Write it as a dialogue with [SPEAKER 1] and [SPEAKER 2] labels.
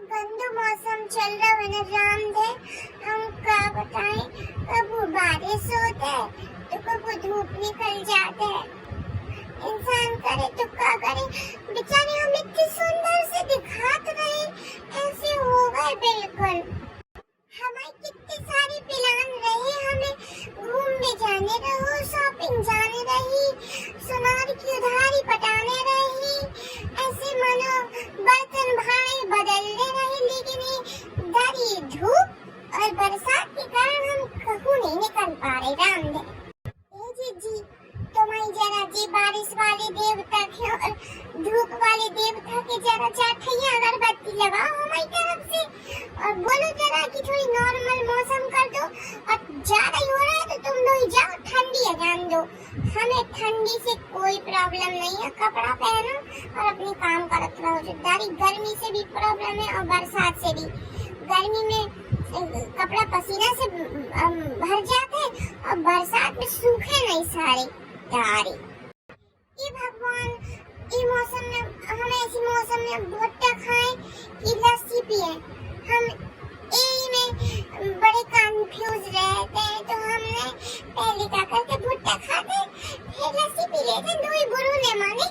[SPEAKER 1] गंदू मौसम चल रहा है ना रामधे। हम क्या बताएं, कब बारिश होता है तो कब धूप निकल जाता है। इंसान करे तो क्या करे, बेचारे हम इतनी सुंदर से दिखाते रहे, ऐसे हो गए बिल्कुल। हमारी कितनी सारी प्लान रही, हमें घूमने जाने रहो, शॉपिंग जाने रही, सोनार की उधारी पटाने रही, ऐसे मनो बर्तन भाई बदलने रही, लेकिन ये डरी धूप और बरसात के कारण हम कहीं नहीं निकल पा रहे रामदेव। जी तुम्हारी जरा जी बारिश वाले देवता के और धूप वाले देवता के जरा चाठैया अगरबत्ती लगाओ हमारी तरफ से, और बोलो जरा कि थोड़ी नॉर्मल मौसम कर दो। और ज्यादा ही हो रहा है तो तुम लोग जाओ ठंडी जान दो, हमें ठंडी से कोई प्रॉब्लम नहीं है। कपड़ा पहनो और अपने काम करते रहो। जो दारी गर्मी से भी प्रॉब्लम है और बरसात से भी। गर्मी में कपड़ा पसीना से भर जाते और बरसात में सूखे नहीं सारे दारी। ये भगवान, ये मौसम में हम ऐसी मौसम में भुट्टा खाएं कि लस्सी पिए, हम में बड़े कंफ्यूज रहते हैं। तो हमने पहले क्या करते, भुट्टा खाते फिर लस्सी पी लेते, दो ही गुरु ने माने।